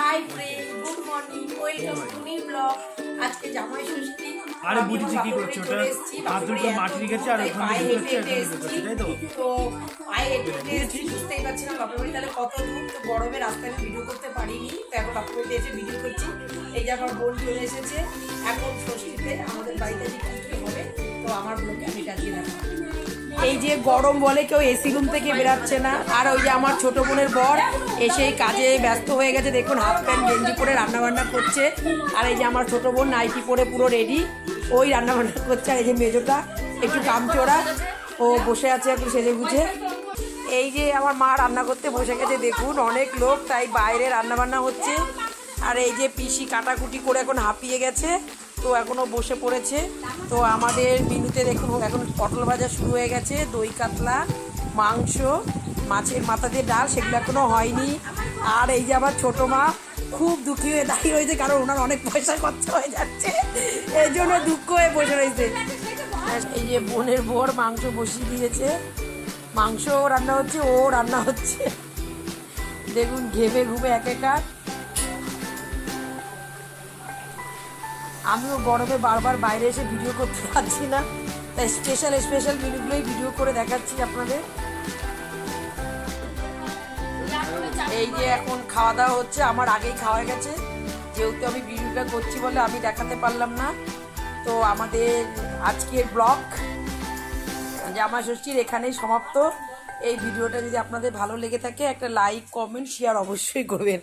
Hi friend, good morning, welcome to new blog. আজকে জামাই ষষ্ঠী। আরে বুঝিছি কি করছো, ওটা হাতটা মাটি রেখেছে আর ওখানে তাই তো। তো পায়ে হেঁটে হেঁটে এসেছি, বুঝতেই পারছি না বাপের বাড়ি তাহলে কত দূর। তো গরমে রাস্তায় আমি ভিডিও করতে পারিনি, তো এখন বাপের বাড়িতে এসে ভিডিও করছি। এই যে আমার বোন চলে এসেছে এখন ষষ্ঠীতে আমাদের বাড়িতে যে কি হবে, তো আমার ব্লগে আমি আজকে দেখাবো। এই যে গরম বলে কেউ এসি রুম থেকে বেরাচ্ছে না। আর ওই যে আমার ছোট বোনের বর এসে কাজে ব্যস্ত হয়ে গেছে, দেখুন হাফ প্যান্ট গেঞ্জি পরে রান্নাবান্না করছে। আর এই যে আমার ছোট বোন নাইটি পরে পুরো রেডি, ওই রান্নাবান্না করছে। আর এই যে মেজোটা একটু কামচোরা, ও বসে আছে একটু সেজে গুছে। এই যে আমার মা রান্না করতে বসে গেছে, দেখুন অনেক লোক, তাই বাইরে রান্নাবান্না হচ্ছে। আর এই যে পিসি কাটাকুটি করে এখন হাঁপিয়ে গেছে, তো এখনও বসে পড়েছে। তো আমাদের মেনুতে দেখুন এখন পটল ভাজা শুরু হয়ে গেছে, দই কাতলা, মাংস, মাছের মাথা দিয়ে ডাল, সেগুলো এখনও হয়নি। আর এই যে আবার ছোটো মা খুব দুঃখী হয়ে দাঁড়িয়ে রয়েছে, কারণ ওনার অনেক পয়সা খরচা হয়ে যাচ্ছে, এই জন্য দুঃখ হয়ে বসে রয়েছে। এই যে বোনের বর মাংস বসিয়ে দিয়েছে, মাংস রান্না হচ্ছে, ও রান্না হচ্ছে, দেখুন ঘেমে ঘুমে একাকার। আমিও গরমে বারবার বাইরে এসে ভিডিও করতে পারছি না, তাই স্পেশাল মিনিটগুলোই ভিডিও করে দেখাচ্ছি আপনাদের। এই যে এখন খাওয়া দাওয়া হচ্ছে, আমার আগেই খাওয়া গেছে, যেহেতু আমি ভিডিওটা করছি বলে আমি দেখাতে পারলাম না। তো আমাদের আজকের ব্লগ জামাই ষষ্ঠীর এখানেই সমাপ্ত। এই ভিডিওটা যদি আপনাদের ভালো লেগে থাকে একটা লাইক, কমেন্ট, শেয়ার অবশ্যই করবেন।